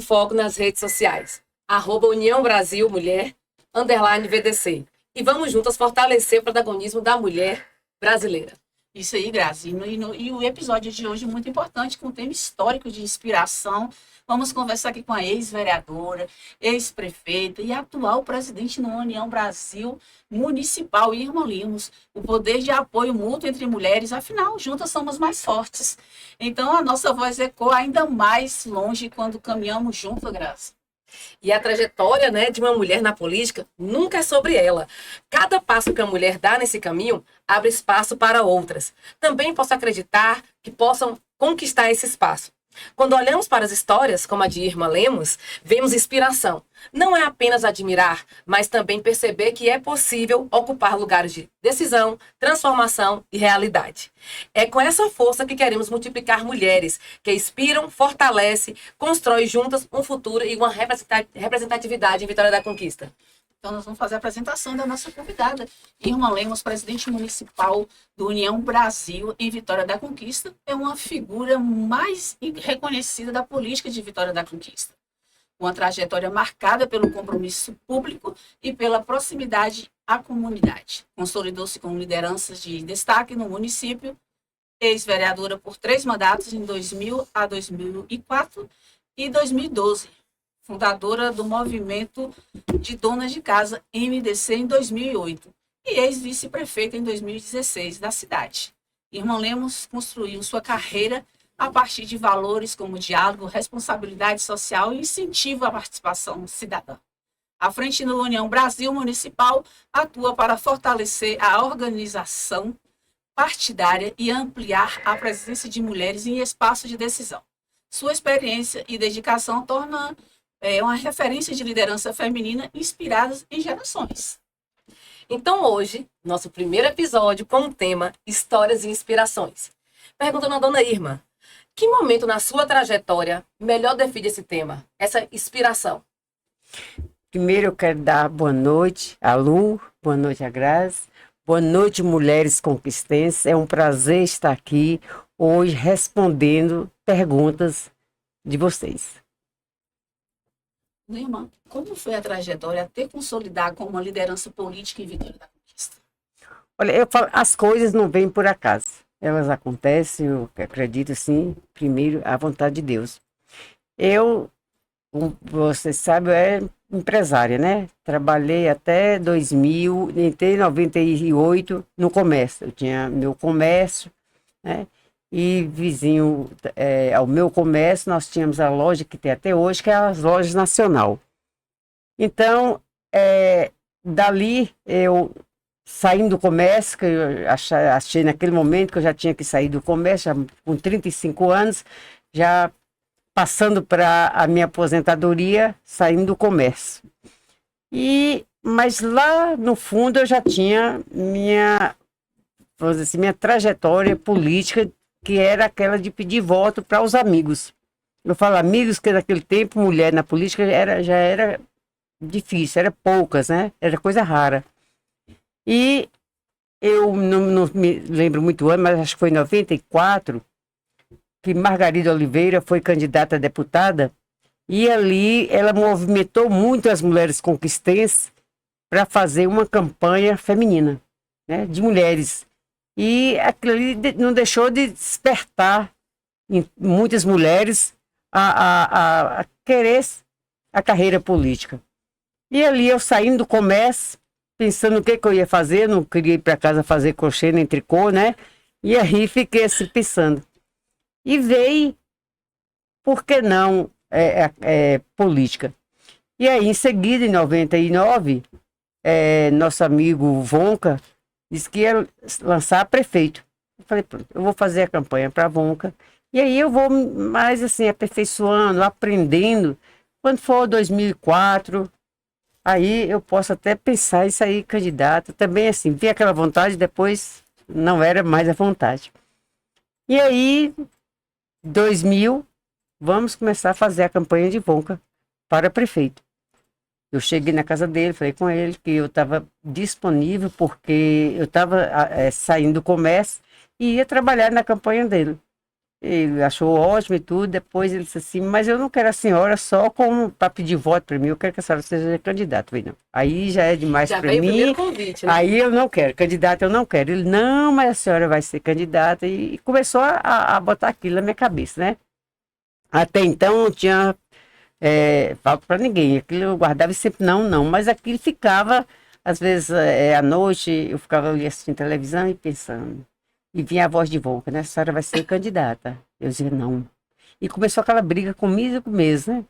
Foco nas redes sociais. @União Brasil Mulher, _VDC. E vamos juntas fortalecer o protagonismo da mulher brasileira. Isso aí, Grazi. E o episódio de hoje é muito importante, com um tema histórico de inspiração. Vamos conversar aqui com a ex-vereadora, ex-prefeita e atual presidente da União Brasil Municipal, Irma Lemos. O poder de apoio mútuo entre mulheres, afinal, juntas somos mais fortes. Então, a nossa voz ecoa ainda mais longe quando caminhamos juntos, Grazi. E a trajetória, de uma mulher na política nunca é sobre ela. Cada passo que a mulher dá nesse caminho abre espaço para outras. Também posso acreditar que possam conquistar esse espaço. Quando olhamos para as histórias, como a de Irma Lemos, vemos inspiração. Não é apenas admirar, mas também perceber que é possível ocupar lugares de decisão, transformação e realidade. É com essa força que queremos multiplicar mulheres que inspiram, fortalecem, constroem juntas um futuro e uma representatividade em Vitória da Conquista. Então, nós vamos fazer a apresentação da nossa convidada, Irma Lemos, presidente municipal do União Brasil em Vitória da Conquista. É uma figura mais reconhecida da política de Vitória da Conquista. Uma trajetória marcada pelo compromisso público e pela proximidade à comunidade. Consolidou-se com lideranças de destaque no município, ex-vereadora por 3 mandatos, em 2000 a 2004 e 2012. Fundadora do movimento de donas de casa MDC em 2008 e ex-vice-prefeita em 2016 da cidade. Irma Lemos construiu sua carreira a partir de valores como diálogo, responsabilidade social e incentivo à participação cidadã. À frente da União Brasil Municipal, atua para fortalecer a organização partidária e ampliar a presença de mulheres em espaços de decisão. Sua experiência e dedicação tornam uma referência de liderança feminina inspiradas em gerações. Então hoje, nosso primeiro episódio com o tema Histórias e Inspirações. Perguntando à dona Irma, que momento na sua trajetória melhor define esse tema, essa inspiração? Primeiro eu quero dar boa noite a Lu, boa noite a Grazi, boa noite mulheres conquistenses. É um prazer estar aqui hoje respondendo perguntas de vocês. Irmã, como foi a trajetória até consolidar como uma liderança política em Vitória da Conquista? Olha, eu falo, as coisas não vêm por acaso. Elas acontecem, eu acredito sim, primeiro, à vontade de Deus. Eu, como você sabe, eu era empresária, né? Trabalhei até 2000, entrei em 98 no comércio. Eu tinha meu comércio, né? E vizinho ao meu comércio, nós tínhamos a loja que tem até hoje, que é a Lojas Nacional. Então, dali, eu saindo do comércio, que eu achei naquele momento que eu já tinha que sair do comércio, já com 35 anos, já passando para a minha aposentadoria, saindo do comércio. Mas lá no fundo eu já tinha vamos dizer assim, minha trajetória política, que era aquela de pedir voto para os amigos. Eu falo amigos, que naquele tempo mulher na política já era difícil, era poucas, né? Era coisa rara. E eu não me lembro muito o ano, mas acho que foi em 94, que Margarida Oliveira foi candidata a deputada, e ali ela movimentou muito as mulheres conquistenses para fazer uma campanha feminina, né? De mulheres. E aquilo ali não deixou de despertar em muitas mulheres a querer a carreira política. E ali eu saindo do comércio, pensando o que eu ia fazer, não queria ir para casa fazer crochê nem tricô, né? E aí fiquei assim pensando. E veio, por que não, política? E aí, em seguida, em 99, nosso amigo Vonca disse que ia lançar prefeito. Eu falei, pronto, eu vou fazer a campanha para a Vonca. E aí eu vou mais assim, aperfeiçoando, aprendendo. Quando for 2004, aí eu posso até pensar em sair candidato. Também assim, vi aquela vontade, depois não era mais a vontade. E aí, 2000, vamos começar a fazer a campanha de Vonca para prefeito. Eu cheguei na casa dele, falei com ele que eu estava disponível porque eu estava saindo do comércio e ia trabalhar na campanha dele. Ele achou ótimo e tudo. Depois ele disse assim, mas eu não quero a senhora só para pedir voto para mim, eu quero que a senhora seja candidata. Eu falei, não. Aí já é demais Já para veio o mim. primeiro convite, né? Aí eu não quero, candidata eu não quero. Ele, não, mas a senhora vai ser candidata. E começou a botar aquilo na minha cabeça, né? Até então não tinha falo para ninguém. Aquilo eu guardava e sempre não, não. Mas aquilo ficava, às vezes à noite, eu ficava ali assistindo televisão e pensando. E vinha a voz de Vonca, né? A senhora vai ser candidata. Eu dizia, não. E começou aquela briga comigo mesmo, né?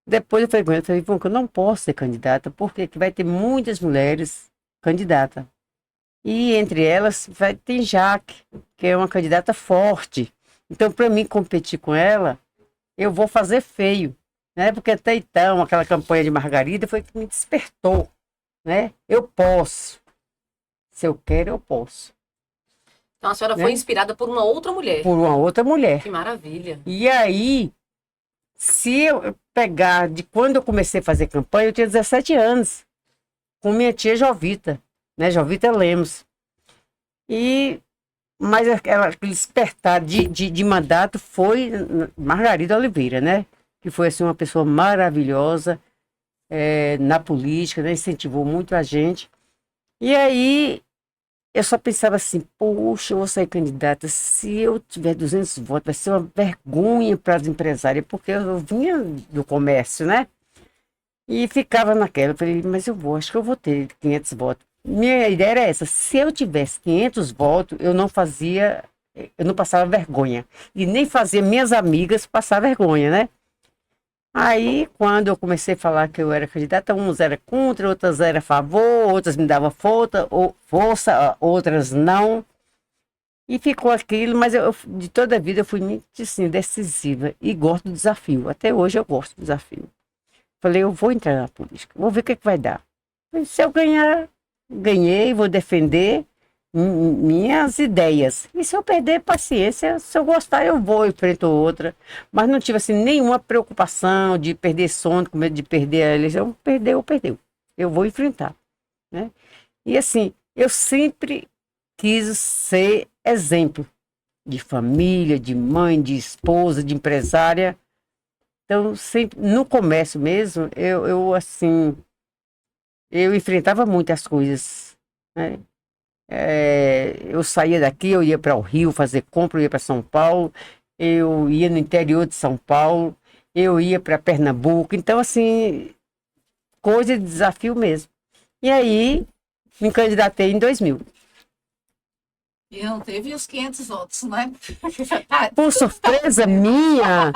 Depois eu falei com ele, Vonca, eu não posso ser candidata, porque que vai ter muitas mulheres candidatas. E entre elas vai ter Jaque, que é uma candidata forte. Então, para mim competir com ela, eu vou fazer feio, né? Porque até então, aquela campanha de Margarida foi que me despertou, né? Eu posso. Se eu quero, eu posso. Então a senhora Né? foi inspirada por uma outra mulher. Por uma outra mulher. Que maravilha. E aí, se eu pegar de quando eu comecei a fazer campanha, eu tinha 17 anos, com minha tia Jovita, né? Jovita Lemos. Mas aquele despertar de mandato foi Margarida Oliveira, né? Que foi assim, uma pessoa maravilhosa na política, né? Incentivou muito a gente. E aí eu só pensava assim, poxa, eu vou sair candidata. Se eu tiver 200 votos, vai ser uma vergonha para as empresárias, porque eu vinha do comércio, né? E ficava naquela. Eu falei, mas acho que eu vou ter 500 votos. Minha ideia era essa, se eu tivesse 500 votos, eu não passava vergonha. E nem fazia minhas amigas passar vergonha, né? Aí, quando eu comecei a falar que eu era candidata, uns eram contra, outras eram a favor, outras me davam força, outras não. E ficou aquilo, mas de toda a vida eu fui muito assim, decisiva e gosto do desafio. Até hoje eu gosto do desafio. Falei, eu vou entrar na política, vou ver o que vai dar. Se eu ganhar, ganhei, vou defender minhas ideias. E se eu perder, paciência, se eu gostar, eu vou, enfrento outra. Mas não tive assim nenhuma preocupação de perder sono, com medo de perder a eleição. Perdeu. Eu vou enfrentar, né? E assim, eu sempre quis ser exemplo de família, de mãe, de esposa, de empresária. Então, sempre, no comércio mesmo, eu enfrentava muitas coisas, né? Eu saía daqui, eu ia para o Rio fazer compra, eu ia para São Paulo, eu ia no interior de São Paulo, eu ia para Pernambuco. Então, assim, coisa de desafio mesmo. E aí, me candidatei em 2000. E não teve os 500 votos, né? Por surpresa minha,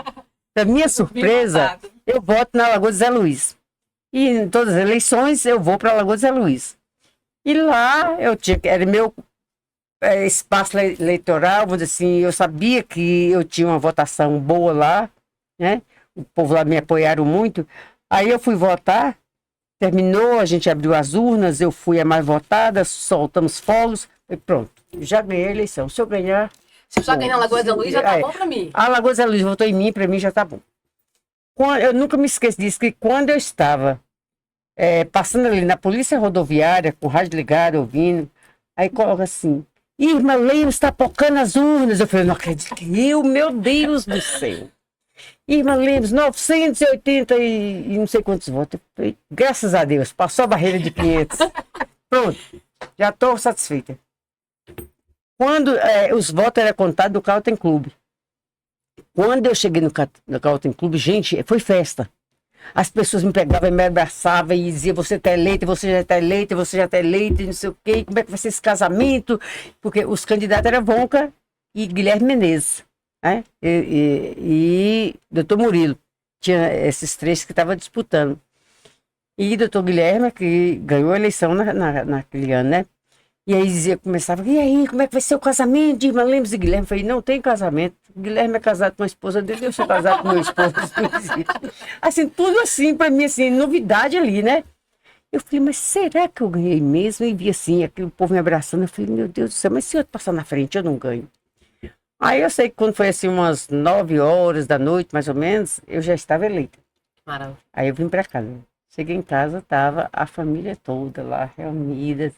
da minha surpresa, eu voto na Lagoa de Zé Luiz. E em todas as eleições eu vou para a Lagoa de Zé Luiz. E lá era meu espaço eleitoral, vamos dizer assim, eu sabia que eu tinha uma votação boa lá, né? O povo lá me apoiaram muito. Aí eu fui votar, terminou, a gente abriu as urnas, eu fui a mais votada, soltamos fogos e pronto, já ganhei a eleição. Se eu ganhar... Se eu já ganhar a Lagoa de Zé Luiz, já tá bom para mim. A Lagoa de Zé Luiz votou em mim, para mim já tá bom. Eu nunca me esqueço disso, que quando eu estava passando ali na polícia rodoviária, com o rádio ligado, ouvindo, aí coloca assim, Irmã Lemos está pocando as urnas. Eu falei, não acredito que meu Deus do céu. Irmã Lemos, 980 e não sei quantos votos. Eu falei, graças a Deus, passou a barreira de 500. Pronto, já estou satisfeita. Quando os votos eram contados do Cautem Clube. Quando eu cheguei no Cautem Clube, gente, foi festa. As pessoas me pegavam e me abraçavam e diziam, você está eleita, você já está eleita, você já está eleita, e não sei o quê, como é que vai ser esse casamento? Porque os candidatos eram Vonca e Guilherme Menezes, né? E doutor Murilo. Tinha esses três que estavam disputando. E doutor Guilherme, que ganhou a eleição naquele ano, né? E aí começava, e aí, como é que vai ser o casamento de Irmã Lemos e Guilherme? Eu falei, não tem casamento. Guilherme é casado com a esposa dele, eu sou casado com meu esposo. Assim, tudo assim, para mim, assim, novidade ali, né? Eu falei, mas será que eu ganhei mesmo? E vi assim, aquele povo me abraçando. Eu falei, meu Deus do céu, mas se eu passar na frente, eu não ganho. Aí eu sei que quando foi assim, umas 9 horas da noite, mais ou menos, eu já estava eleita. Maravilha. Aí eu vim para casa. Cheguei em casa, tava a família toda lá, reunida.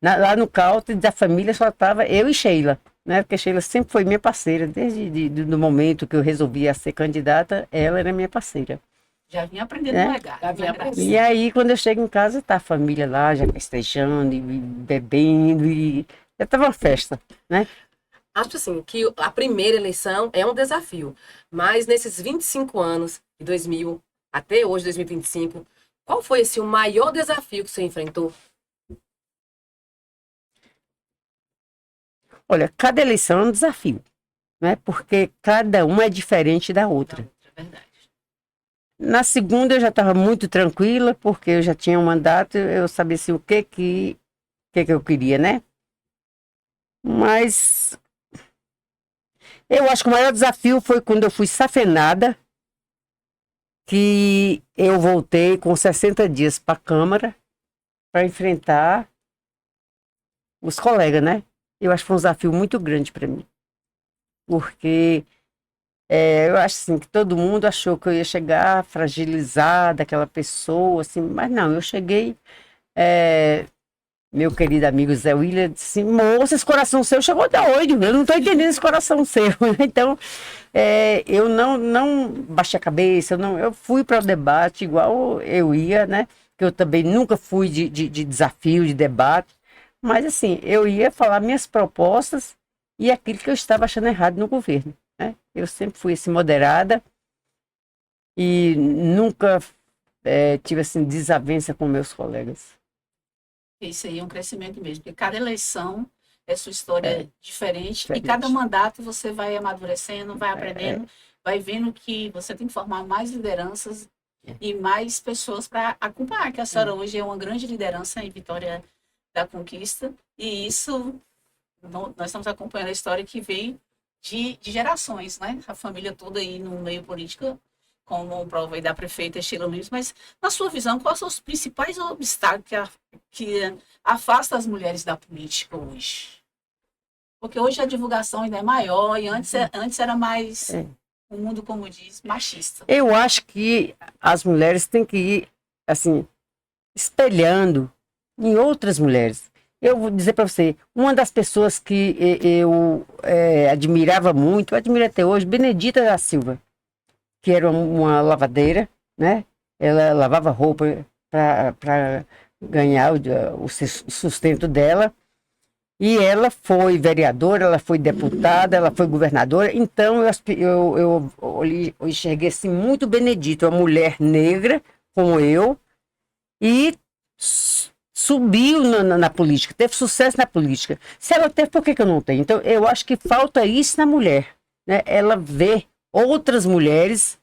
Lá no Cautem da família só tava eu e Sheila. né? Porque Sheila sempre foi minha parceira, desde do momento que eu resolvi a ser candidata, ela era minha parceira. Já vinha aprendendo É. legal. Já vinha aprendendo. E aí, quando eu chego em casa, tá a família lá, já festejando, e bebendo, e já tava uma festa, né? Acho assim que a primeira eleição é um desafio, mas nesses 25 anos, de 2000 até hoje, 2025, qual foi assim, o maior desafio que você enfrentou? Olha, cada eleição é um desafio, né? Porque cada uma é diferente da outra. É verdade. Na segunda eu já estava muito tranquila, porque eu já tinha um mandato, eu sabia assim, o que eu queria, né? Mas eu acho que o maior desafio foi quando eu fui safenada, que eu voltei com 60 dias para a Câmara para enfrentar os colegas, né? Eu acho que foi um desafio muito grande para mim, porque eu acho assim que todo mundo achou que eu ia chegar fragilizada, aquela pessoa, assim, mas não, eu cheguei. Meu querido amigo Zé William disse assim, moça, esse coração seu chegou doido, eu não estou entendendo esse coração seu. Então, eu não baixei a cabeça, eu fui para o debate igual eu ia, né? Que eu também nunca fui de desafio, de debate, mas assim, eu ia falar minhas propostas e aquilo que eu estava achando errado no governo, né? Eu sempre fui assim, moderada e nunca tive assim, desavença com meus colegas. Isso aí é um crescimento mesmo, porque cada eleição é sua história diferente e diferente. cada mandato você vai amadurecendo, vai aprendendo, vai vendo que você tem que formar mais lideranças e mais pessoas para acompanhar, que a senhora hoje é uma grande liderança em Vitória da Conquista e isso, nós estamos acompanhando a história que vem de gerações, né? A família toda aí no meio político, como prova aí da prefeita Sheila Lins, mas na sua visão, quais são os principais obstáculos que afastam as mulheres da política hoje? Porque hoje a divulgação ainda é maior e antes era mais, um mundo, como diz, machista. Eu acho que as mulheres têm que ir, assim, espelhando em outras mulheres. Eu vou dizer para você, uma das pessoas que eu admirava muito, admiro até hoje, Benedita da Silva, que era uma lavadeira, né? Ela lavava roupa para ganhar o sustento dela. E ela foi vereadora, ela foi deputada, ela foi governadora. Então eu enxerguei assim, muito Benedita, uma mulher negra como eu, e subiu na política, teve sucesso na política. Se ela teve, por que eu não tenho? Então eu acho que falta isso na mulher, né? Ela vê outras mulheres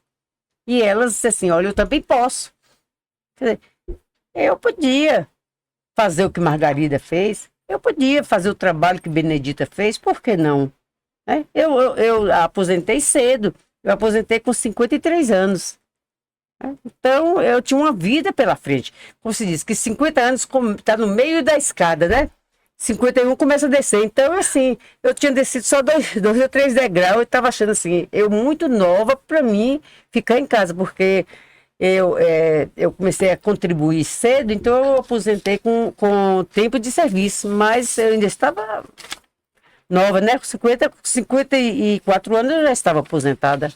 e elas dizem assim, olha, eu também posso. Quer dizer, eu podia fazer o que Margarida fez, eu podia fazer o trabalho que Benedita fez, por que não? Né? Eu aposentei cedo, eu aposentei com 53 anos. Né? Então, eu tinha uma vida pela frente. Como se diz, que 50 anos está no meio da escada, né? 51 começa a descer. Então, assim, eu tinha descido só dois ou três degraus, eu estava achando assim, eu muito nova para mim ficar em casa, porque eu comecei a contribuir cedo, então eu aposentei com tempo de serviço, mas eu ainda estava nova, né? Com 54 anos eu já estava aposentada.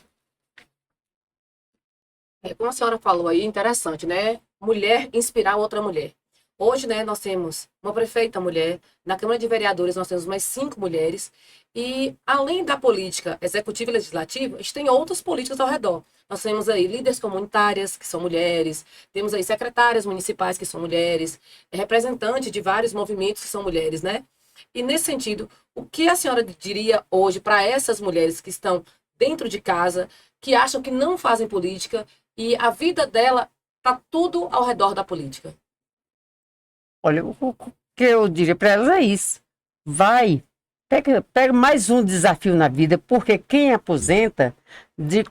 Como a senhora falou aí, interessante, né? Mulher inspirar outra mulher. Hoje, né, nós temos uma prefeita mulher, na Câmara de Vereadores nós temos mais 5 mulheres, e além da política executiva e legislativa, a gente tem outras políticas ao redor. Nós temos aí líderes comunitárias, que são mulheres, temos aí secretárias municipais, que são mulheres, representantes de vários movimentos que são mulheres, né? E nesse sentido, o que a senhora diria hoje para essas mulheres que estão dentro de casa, que acham que não fazem política e a vida dela está tudo ao redor da política? Olha, o que eu diria para elas é isso. Pega mais um desafio na vida, porque quem aposenta,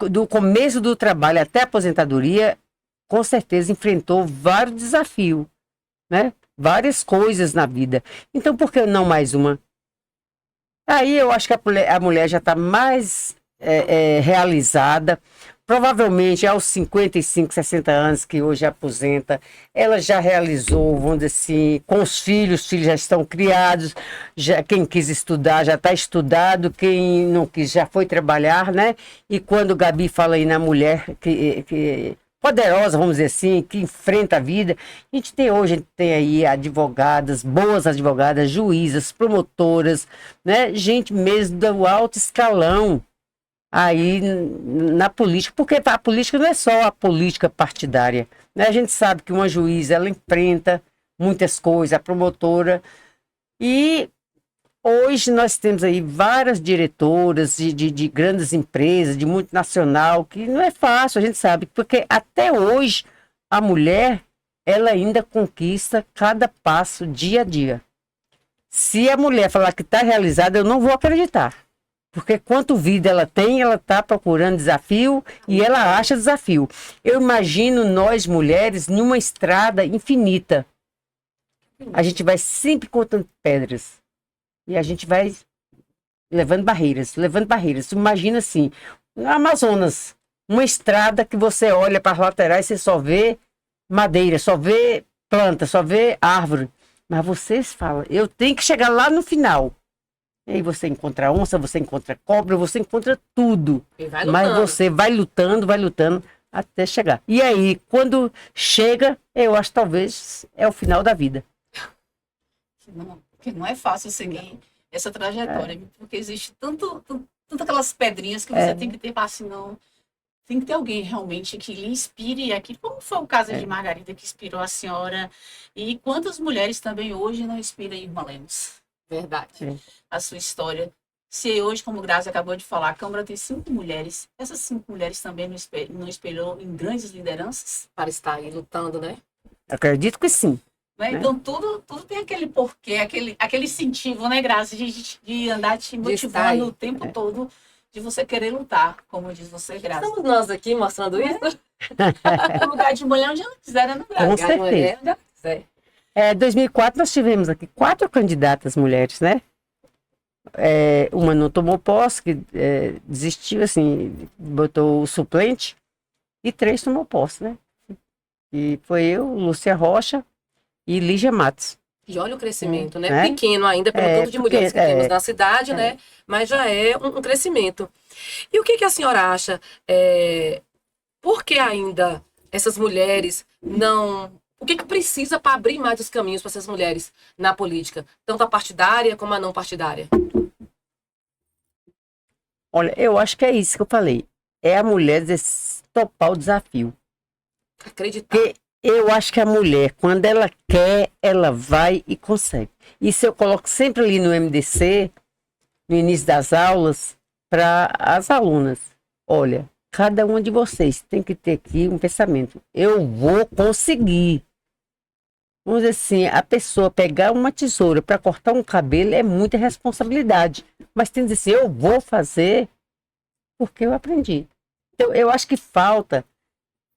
do começo do trabalho até a aposentadoria, com certeza enfrentou vários desafios, né? Várias coisas na vida. Então, por que não mais uma? Aí eu acho que a mulher já está mais realizada, provavelmente aos 55, 60 anos, que hoje aposenta, ela já realizou, vamos dizer assim, com os filhos já estão criados, já, quem quis estudar já está estudado, quem não quis já foi trabalhar, né? E quando o Gabi fala aí na mulher que poderosa, vamos dizer assim, que enfrenta a vida, a gente tem aí advogadas, boas advogadas, juízas, promotoras, né? Gente mesmo do alto escalão, aí na política, porque a política não é só a política partidária, né? A gente sabe que uma juíza, ela enfrenta muitas coisas, a promotora, e hoje nós temos aí várias diretoras de grandes empresas, de multinacional, que não é fácil, a gente sabe, porque até hoje a mulher, ela ainda conquista cada passo dia a dia. Se a mulher falar que está realizada, eu não vou acreditar. Porque quanto vida ela tem, ela está procurando desafio e ela acha desafio. Eu imagino nós, mulheres, numa estrada infinita. A gente vai sempre cortando pedras. E a gente vai levando barreiras, levando barreiras. Imagina assim, no Amazonas, uma estrada que você olha para as laterais, você só vê madeira, só vê planta, só vê árvore. Mas vocês falam, eu tenho que chegar lá no final. E aí você encontra onça, você encontra cobra, você encontra tudo. Mas você vai lutando até chegar. E aí, quando chega, eu acho que talvez é o final da vida. Não, porque não é fácil seguir essa trajetória, porque existe tanto aquelas pedrinhas que você tem que ter para assim, não. Tem que ter alguém realmente que lhe inspire aqui, como foi o caso de Margarida, que inspirou a senhora. E quantas mulheres também hoje não inspiram Irma Lemos? Verdade. A sua história. Se hoje, como Grazi acabou de falar, a Câmara tem 5 mulheres, essas 5 mulheres também não espelhou em grandes lideranças? Para estar aí lutando, né? Acredito que sim. Né? Então, tudo tem aquele porquê, aquele incentivo, né, Grazi, de andar te motivando o tempo todo, de você querer lutar, como diz você, Grazi. Estamos nós aqui mostrando isso? No lugar de mulher onde ela quiser, né, Grazi? Com certeza. Mulher, onde ela quiser. 2004 nós tivemos aqui 4 candidatas mulheres, né? Uma não tomou posse, que desistiu, assim, botou o suplente, e 3 tomou posse, né? E foi eu, Lúcia Rocha e Lígia Matos. E olha o crescimento, né? Pequeno ainda, pelo tanto de mulheres que temos na cidade, né? Mas já é um crescimento. E o que a senhora acha? Por que ainda essas mulheres não... O que precisa para abrir mais os caminhos para essas mulheres na política? Tanto a partidária como a não partidária. Olha, eu acho que é isso que eu falei. É a mulher topar o desafio. Acreditar. Porque eu acho que a mulher, quando ela quer, ela vai e consegue. Isso eu coloco sempre ali no MDC, no início das aulas, para as alunas. Olha, cada uma de vocês tem que ter aqui um pensamento. Eu vou conseguir. Vamos dizer assim, a pessoa pegar uma tesoura para cortar um cabelo é muita responsabilidade. Mas tem que dizer assim, eu vou fazer porque eu aprendi. Então, eu acho que falta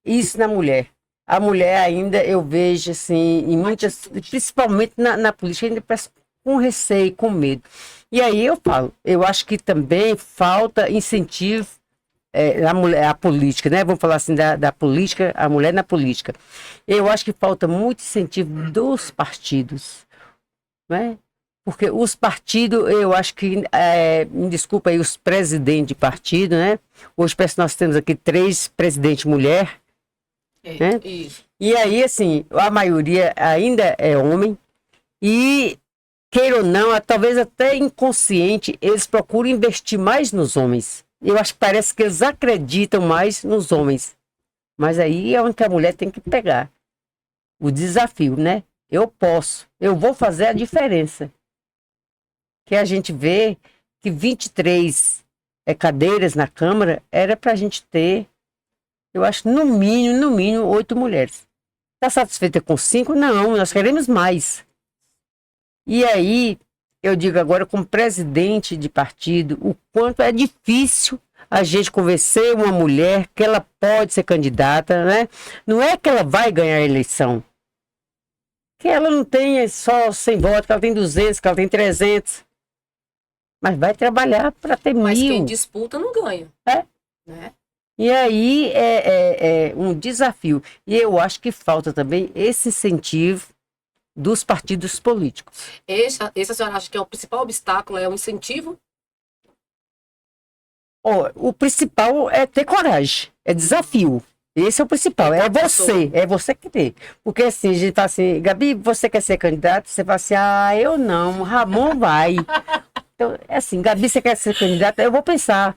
isso na mulher. A mulher ainda, eu vejo assim, em muitas, principalmente na política, ainda parece com receio, com medo. E aí eu falo, eu acho que também falta incentivo a política, né? Vamos falar assim da política, a mulher na política. Eu acho que falta muito incentivo dos partidos, né? Porque os partidos, eu acho que, me desculpa aí, os presidentes de partido, né? Hoje parece que nós temos aqui 3 presidentes mulher, né? Isso. E aí, assim, a maioria ainda é homem e, queira ou não, talvez até inconsciente, eles procuram investir mais nos homens. Eu acho que parece que eles acreditam mais nos homens. Mas aí é onde a mulher tem que pegar o desafio, né? Eu vou fazer a diferença. Que a gente vê que 23 cadeiras na Câmara era para a gente ter, eu acho, no mínimo, 8 mulheres. Está satisfeita com 5? Não, nós queremos mais. E aí, eu digo agora, como presidente de partido, o quanto é difícil a gente convencer uma mulher que ela pode ser candidata, né? Não é que ela vai ganhar a eleição. Que ela não tem só 100 votos, que ela tem 200, que ela tem 300. Mas vai trabalhar para ter 1000. Mas quem disputa não ganha. É. Né? E aí é um desafio. E eu acho que falta também esse incentivo dos partidos políticos. Esse a senhora acha que é o principal obstáculo, é o incentivo? Ó, o principal é ter coragem, é desafio. Esse é o principal, é você que tem. Porque assim, a gente fala assim, Gabi, você quer ser candidato? Você fala assim, eu não, Ramon vai. Então, é assim, Gabi, você quer ser candidata? Eu vou pensar,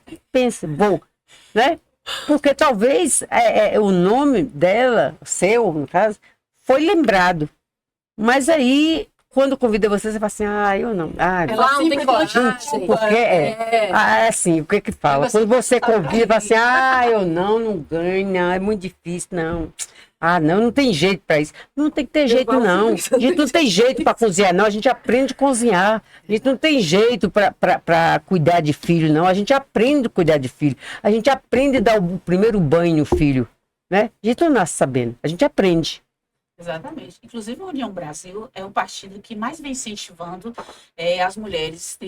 vou, né? Porque talvez o nome dela, seu, no caso, foi lembrado. Mas aí, quando convida você, você fala assim, eu não. Ela não tem coragem. Porque assim, o que que fala? Quando você convida, fala assim, eu não ganho, não, é muito difícil, não. Não tem jeito para isso. Não tem que ter jeito, não. A gente não tem jeito para cozinhar, não. A gente aprende a cozinhar. A gente não tem jeito para cuidar de filho, não. A gente aprende a cuidar de filho. A gente aprende a dar o primeiro banho no filho, né? A gente não nasce sabendo. A gente aprende. Exatamente. Inclusive, a União Brasil é o partido que mais vem incentivando as mulheres.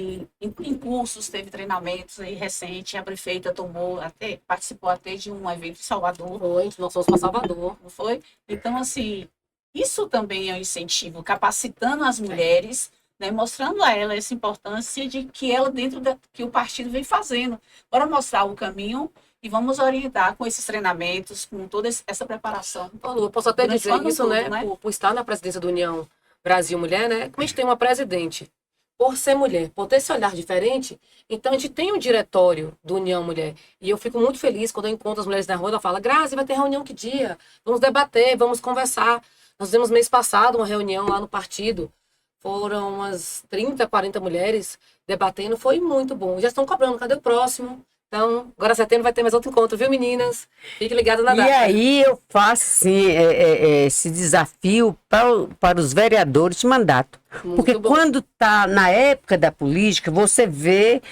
Em cursos, teve treinamentos aí recente, a prefeita participou até de um evento em Salvador. Nós fomos para Salvador. Não foi? Então, assim, isso também é um incentivo, capacitando as mulheres, né, mostrando a ela essa importância de que ela, que o partido vem fazendo, para mostrar o caminho. E vamos orientar com esses treinamentos, com toda essa preparação. Eu posso até dizer isso, todo, né? Por estar na presidência da União Brasil Mulher, né? Como a gente tem uma presidente, por ser mulher, por ter esse olhar diferente, então a gente tem um diretório do União Mulher. E eu fico muito feliz quando eu encontro as mulheres na rua, ela fala, Grazi, vai ter reunião que dia? Vamos debater, vamos conversar. Nós fizemos mês passado uma reunião lá no partido. Foram umas 30, 40 mulheres debatendo, foi muito bom. Já estão cobrando, cadê o próximo? Então, agora setembro vai ter mais outro encontro, viu, meninas? Fique ligado na data. E aí eu faço, assim, esse desafio para os vereadores de mandato. Muito porque bom. Quando está na época da política, você vê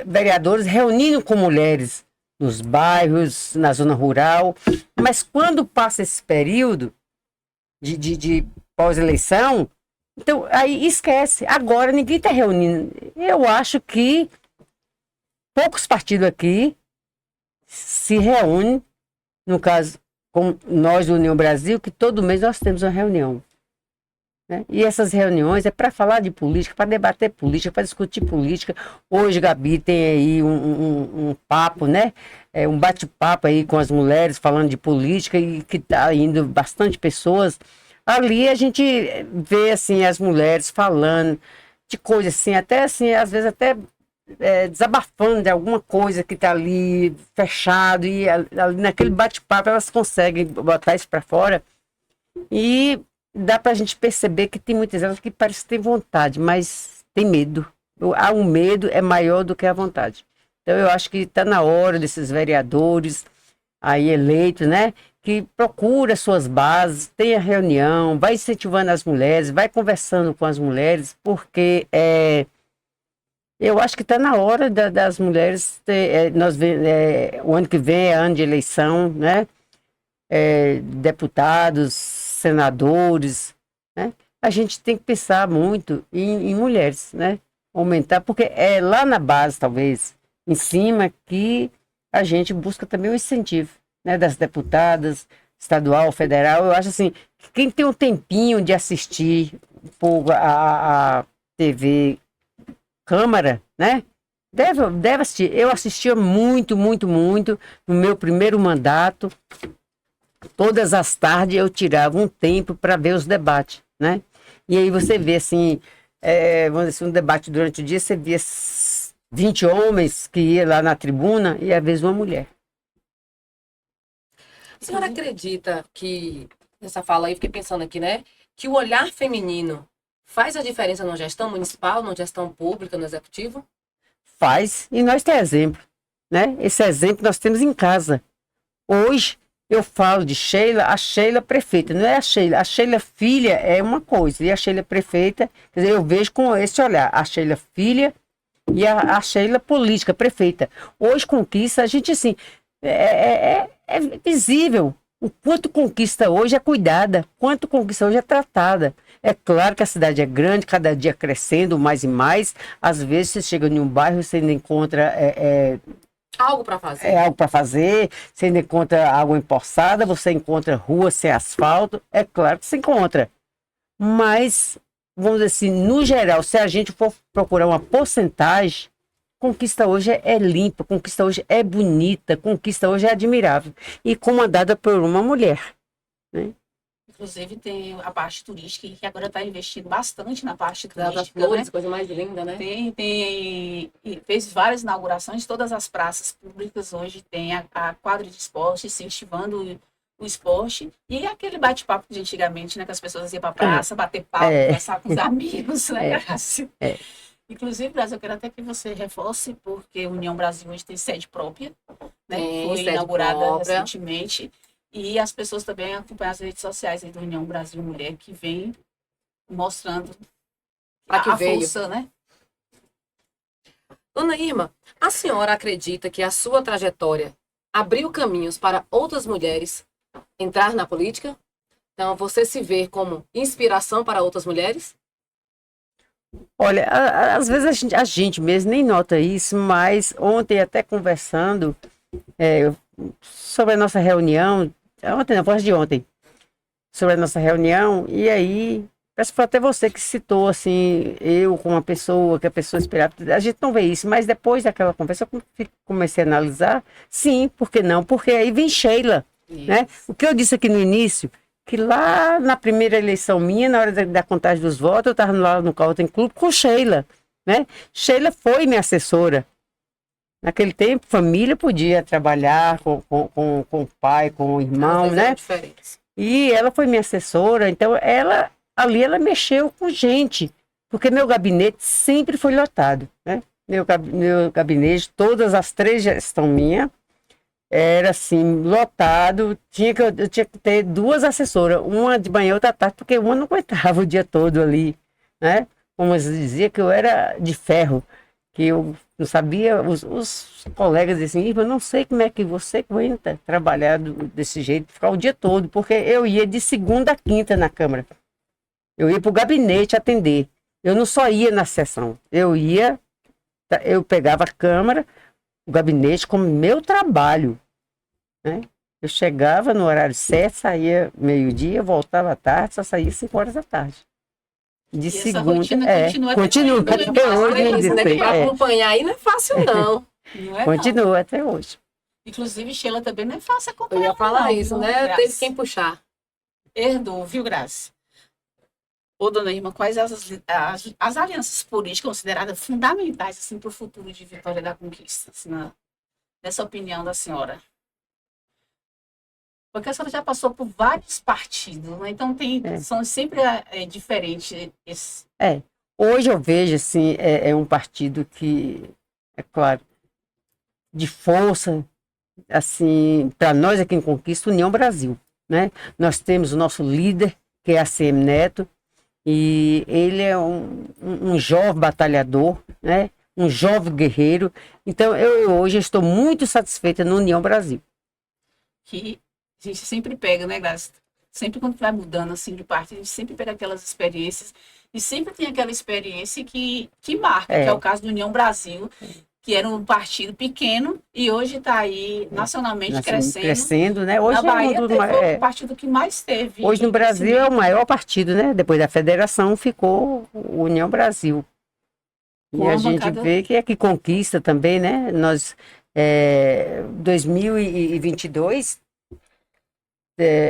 vereadores reunindo com mulheres nos bairros, na zona rural. Mas quando passa esse período de pós-eleição, então aí esquece. Agora ninguém está reunindo. Eu acho que poucos partidos aqui se reúnem, no caso, como nós do União Brasil, que todo mês nós temos uma reunião. Né? E essas reuniões é para falar de política, para debater política, para discutir política. Hoje, Gabi, tem aí um papo, né? Um bate-papo aí com as mulheres falando de política e que está indo bastante pessoas. Ali a gente vê, assim, as mulheres falando de coisas assim, até assim, às vezes até desabafando de alguma coisa que está ali fechado e ali naquele bate-papo elas conseguem botar isso para fora e dá para a gente perceber que tem muitas delas que parecem ter vontade, mas tem medo. O medo é maior do que a vontade. Então eu acho que está na hora desses vereadores aí eleitos, né, que procura suas bases, tenha reunião, vai incentivando as mulheres, vai conversando com as mulheres, porque eu acho que está na hora das mulheres o ano que vem é ano de eleição, né? Deputados, senadores, né? A gente tem que pensar muito em mulheres, né? Aumentar, porque é lá na base, talvez, em cima, que a gente busca também o incentivo, né? Das deputadas, estadual, federal. Eu acho assim, que quem tem um tempinho de assistir a TV Câmara, né? Deve assistir. Eu assistia muito no meu primeiro mandato. Todas as tardes eu tirava um tempo para ver os debates, né? E aí você vê assim, vamos dizer assim, um debate durante o dia, você via 20 homens que iam lá na tribuna e às vezes uma mulher. A senhora acredita que, nessa fala aí, fiquei pensando aqui, né? Que o olhar feminino faz a diferença na gestão municipal, na gestão pública, no executivo? Faz, e nós temos exemplo, né? Esse exemplo nós temos em casa. Hoje, eu falo de Sheila, a Sheila prefeita, não é a Sheila filha é uma coisa, e a Sheila prefeita, quer dizer, eu vejo com esse olhar, a Sheila filha e a Sheila política, prefeita. Hoje, conquista, a gente assim, é visível. O quanto conquista hoje é cuidada, quanto conquista hoje é tratada. É claro que a cidade é grande, cada dia crescendo mais e mais. Às vezes você chega em um bairro e você ainda encontra Algo para fazer. É algo para fazer, você ainda encontra água empoçada, você encontra rua sem asfalto, é claro que se encontra. Mas, vamos dizer assim, no geral, se a gente for procurar uma porcentagem, Conquista hoje é limpa, Conquista hoje é bonita, Conquista hoje é admirável. E comandada por uma mulher, né? Inclusive tem a parte turística, que agora está investindo bastante na parte Das turística, flores, né? coisa mais linda, né? E fez várias inaugurações, todas as praças públicas hoje tem a quadra de esporte, incentivando o esporte, e aquele bate-papo de antigamente, né, que as pessoas iam para a praça, bater papo, conversar com os amigos, né, Graça? Inclusive, Brasil, eu quero até que você reforce, porque a União Brasil hoje tem sede própria, né? Foi sede inaugurada própria. recentemente, e as pessoas também acompanham as redes sociais aí da União Brasil Mulher, que vem mostrando Pra que a veio. força, né? Dona Irma, a senhora acredita que a sua trajetória abriu caminhos para outras mulheres entrar na política? Então, você se vê como inspiração para outras mulheres? Olha, às vezes a gente mesmo nem nota isso, mas ontem até conversando sobre a nossa reunião, ontem não, voz de ontem, sobre a nossa reunião, e aí, parece que foi até você que citou, assim, eu com uma pessoa, que a pessoa esperava, a gente não vê isso, mas depois daquela conversa eu comecei a analisar, sim, por que não? Porque aí vem Sheila, né? O que eu disse aqui no início, que lá na primeira eleição minha, na hora da contagem dos votos, eu estava lá no Calton Clube com Sheila, né? Sheila foi minha assessora. Naquele tempo, família podia trabalhar com o pai, com o irmão, né? E ela foi minha assessora, então ela mexeu com gente, porque meu gabinete sempre foi lotado, né? Meu gabinete, todas as 3 gestões minhas, era assim, lotado, eu tinha que ter 2 assessoras, uma de manhã e outra à tarde, porque uma não aguentava o dia todo ali, né? Como eu dizia que eu era de ferro, que eu não sabia, os colegas diziam assim, eu não sei como é que você aguenta trabalhar desse jeito, ficar o dia todo, porque eu ia de segunda a quinta na Câmara. Eu ia para o gabinete atender. Eu não só ia na sessão, eu pegava a Câmara, o gabinete como meu trabalho, né? Eu chegava no horário certo, saía meio-dia, voltava à tarde, só saía 5 horas da tarde. De E essa segunda, rotina continua até hoje. Para acompanhar aí não é fácil, não. Não é, Continua não. até hoje. Inclusive, Sheila também não é fácil Eu acompanhar. ia falar não, isso, viu, né? Graça? Teve quem puxar. Herdou, viu, Graça? Ô, dona Irma, quais as alianças políticas consideradas fundamentais assim, para o futuro de Vitória da Conquista, assim, nessa opinião da senhora? Porque a senhora já passou por vários partidos, né? Então são sempre diferentes. Hoje eu vejo assim, é um partido que, é claro, de força, assim, para nós aqui em Conquista, União Brasil, né? Nós temos o nosso líder, que é a ACM Neto, e ele é um jovem batalhador, né? Um jovem guerreiro. Então, eu hoje estou muito satisfeita no União Brasil. Que a gente sempre pega, né, Graça? Sempre quando vai mudando assim de parte, a gente sempre pega aquelas experiências e sempre tem aquela experiência que marca, que é o caso do União Brasil, que era um partido pequeno e hoje está aí nacionalmente crescendo, né? Hoje na Bahia foi o partido que mais teve. Hoje no Brasil é o maior partido, né? Depois da federação ficou o União Brasil. E a gente vê que é que Conquista também, né? Nós, 2022,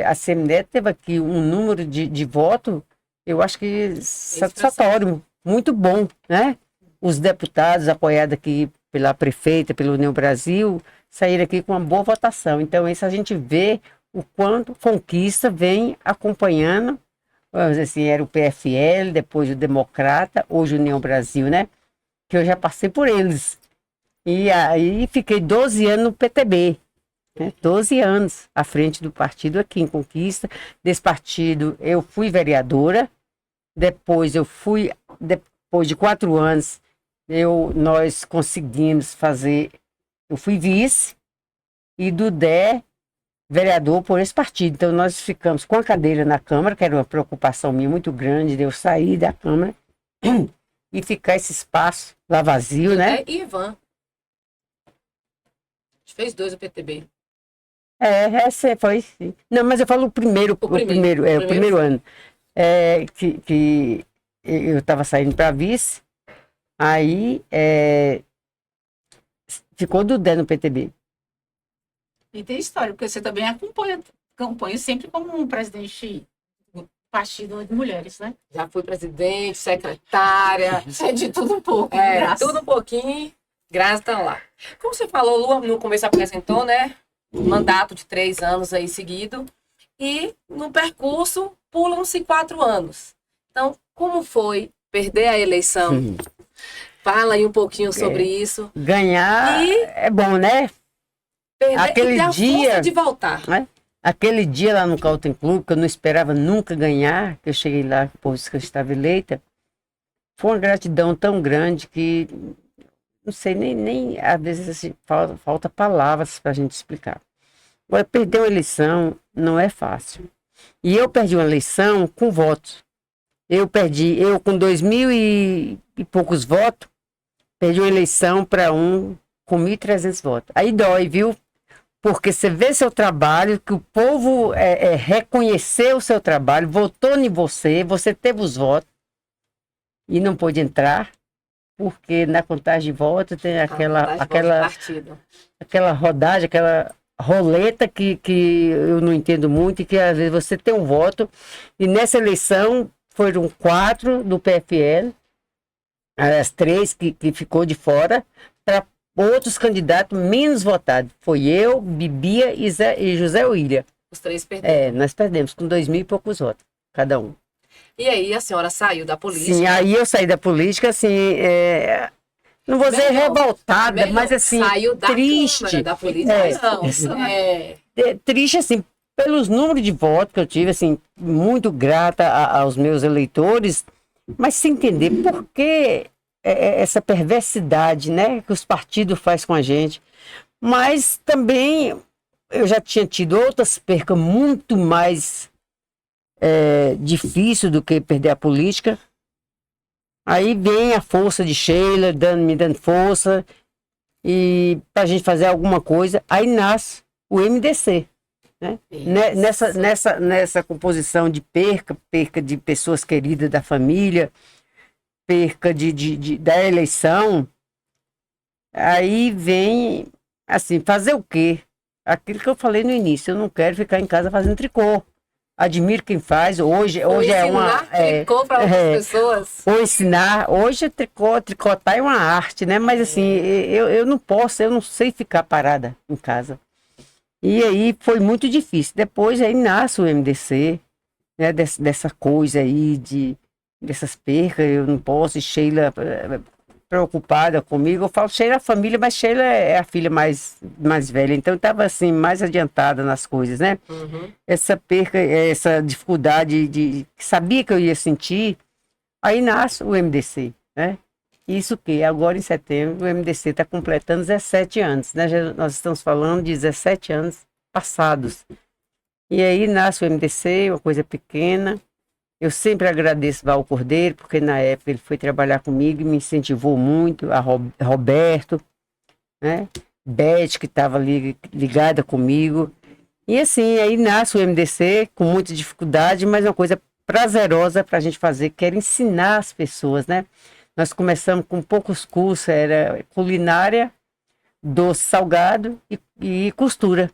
a Semineto teve aqui um número de voto, eu acho que satisfatório, muito bom, né? Os deputados apoiados aqui pela prefeita, pela União Brasil, saíram aqui com uma boa votação. Então, isso a gente vê o quanto Conquista vem acompanhando, vamos dizer assim, era o PFL, depois o Democrata, hoje a União Brasil, né? Que eu já passei por eles. E aí fiquei 12 anos no PTB, né? 12 anos à frente do partido aqui em Conquista. Desse partido eu fui vereadora, depois de 4 anos, nós conseguimos fazer, eu fui vice e do vereador por esse partido. Então nós ficamos com a cadeira na Câmara, que era uma preocupação minha muito grande de eu sair da Câmara e ficar esse espaço lá vazio, né? Ivan. gente fez 2 o PTB. Essa foi, sim. Não, mas eu falo o primeiro, o primeiro ano. Que eu estava saindo para vice, aí ficou Dudé no PTB. E tem história, porque você também acompanha sempre como um presidente do Partido de Mulheres, né? Já fui presidente, secretária. É de tudo um pouco. Tudo um pouquinho. Graças tá lá. Como você falou, Lu, no começo apresentou, né? Um mandato de 3 anos aí seguido. E no percurso pulam-se 4 anos. Então, como foi perder a eleição? Fala aí um pouquinho sobre isso. Ganhar é bom, né? Perder Aquele e ter a dia, força de voltar. Né? Aquele dia lá no Cautem Clube, que eu não esperava nunca ganhar, que eu cheguei lá, depois que eu estava eleita, foi uma gratidão tão grande que não sei, nem às vezes assim, falta palavras para a gente explicar. Agora, perder uma eleição não é fácil. E eu perdi uma eleição com votos. Eu com 2.000 e poucos votos, perdi uma eleição para um com 1.300 votos. Aí dói, viu? Porque você vê seu trabalho, que o povo reconheceu o seu trabalho, votou em você, você teve os votos e não pôde entrar, porque na contagem de votos tem aquela rodagem, aquela roleta que eu não entendo muito e que às vezes você tem um voto. E nessa eleição foram 4 do PFL, as 3 que ficou de fora, para outros candidatos menos votados. Foi eu, Bibia e José William. Os 3 perderam. Nós perdemos com 2.000 e poucos votos, cada um. E aí a senhora saiu da política? Sim, aí eu saí da política, assim, não vou dizer revoltada, mas assim, saiu da triste. Da política, triste, assim, pelos números de votos que eu tive, assim, muito grata aos meus eleitores, mas sem entender por que essa perversidade, né, que os partidos fazem com a gente. Mas também eu já tinha tido outras percas muito mais difícil do que perder a política. Aí vem a força de Sheila me dando força e para a gente fazer alguma coisa. Aí nasce o MDC, né? Nessa composição de perca de pessoas queridas da família, perca da eleição. Aí vem assim, fazer o quê? Aquilo que eu falei no início, eu não quero ficar em casa fazendo tricô. Admiro quem faz. Hoje é uma. Tricô para outras pessoas. Ou ensinar. Hoje tricotar é uma arte, né? Mas assim, eu não posso, eu não sei ficar parada em casa. E aí foi muito difícil. Depois aí nasce o MDC, né? Dessa coisa aí, dessas percas, eu não posso. E Sheila preocupada comigo. Eu falo Sheila é a família, mas Sheila é a filha mais velha. Então eu estava assim, mais adiantada nas coisas, né? Uhum. Essa perca, essa dificuldade que sabia que eu ia sentir, aí nasce o MDC, né? Isso que agora em setembro o MDC está completando 17 anos, né? Nós estamos falando de 17 anos passados. E aí nasce o MDC, uma coisa pequena. Eu sempre agradeço Val Cordeiro, porque na época ele foi trabalhar comigo e me incentivou muito, a Roberto, né? Beth, que estava ligada comigo. E assim, aí nasce o MDC com muita dificuldade, mas uma coisa prazerosa para a gente fazer, que era ensinar as pessoas, né? Nós começamos com poucos cursos, era culinária, doce salgado e costura.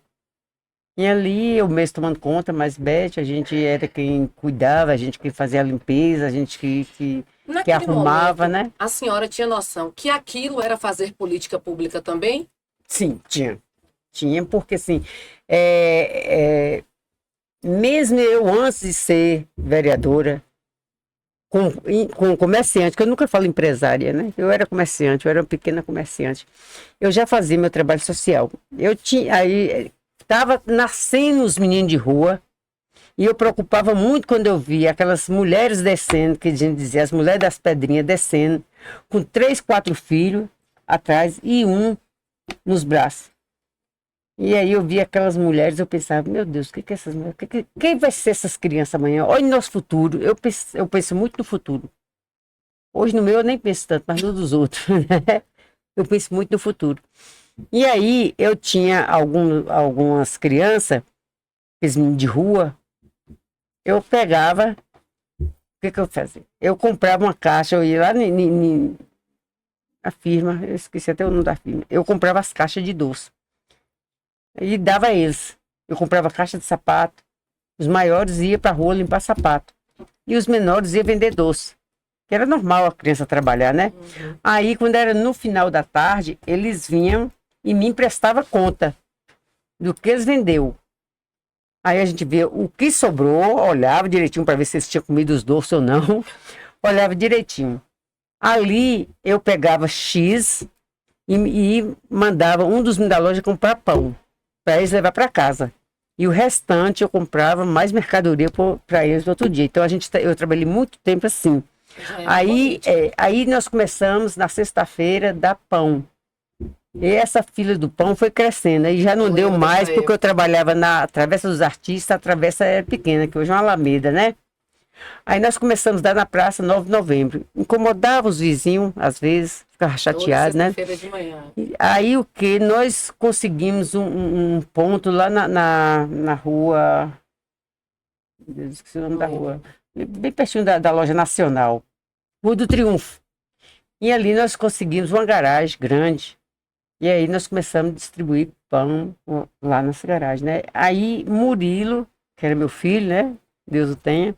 E ali eu mesmo tomando conta, mas Beth, a gente era quem cuidava, a gente quem fazia a limpeza, a gente que arrumava, momento, né? A senhora tinha noção que aquilo era fazer política pública também? Sim, tinha. Tinha, porque assim, mesmo eu antes de ser vereadora, com comerciante, que eu nunca falo empresária, né? Eu era comerciante, eu era uma pequena comerciante. Eu já fazia meu trabalho social. Aí estava nascendo os meninos de rua, e eu preocupava muito quando eu via aquelas mulheres descendo, que a gente dizia, as mulheres das pedrinhas descendo, com 3, 4 filhos atrás e um nos braços. E aí eu via aquelas mulheres, eu pensava, meu Deus, que essas mulheres, quem vai ser essas crianças amanhã? Olha o nosso futuro. Eu penso muito no futuro. Hoje no meu eu nem penso tanto, mas no dos outros, né? Eu penso muito no futuro. E aí eu tinha algumas crianças, aqueles meninos de rua, eu pegava, o que eu fazia? Eu comprava uma caixa, eu ia lá na firma, eu esqueci até o nome da firma, eu comprava as caixas de doce e dava a eles. Eu comprava caixa de sapato, os maiores iam para a rua limpar sapato e os menores iam vender doce. Que era normal a criança trabalhar, né? Aí, quando era no final da tarde, eles vinham e me emprestavam conta do que eles vendeu. Aí a gente via o que sobrou, olhava direitinho para ver se eles tinham comido os doces ou não. Olhava direitinho. Ali eu pegava X e mandava um dos meninos da loja comprar pão para eles levar para casa. E o restante eu comprava mais mercadoria para eles no outro dia. Então eu trabalhei muito tempo assim. Aí nós começamos na sexta-feira dar pão. E essa fila do pão foi crescendo. Aí já não deu mais, porque eu trabalhava na Travessa dos Artistas, a travessa era pequena, que hoje é uma Alameda, né? Aí nós começamos a dar na Praça 9 de Novembro. Incomodava os vizinhos, às vezes, ficava chateado, né? De manhã. Aí o que? Nós conseguimos um ponto lá na rua. Eu esqueci o nome da rua. Bem pertinho da loja Nacional. Rua do Triunfo. E ali nós conseguimos uma garagem grande. E aí nós começamos a distribuir pão lá nessa garagem, né? Aí Murilo, que era meu filho, né? Deus o tenha.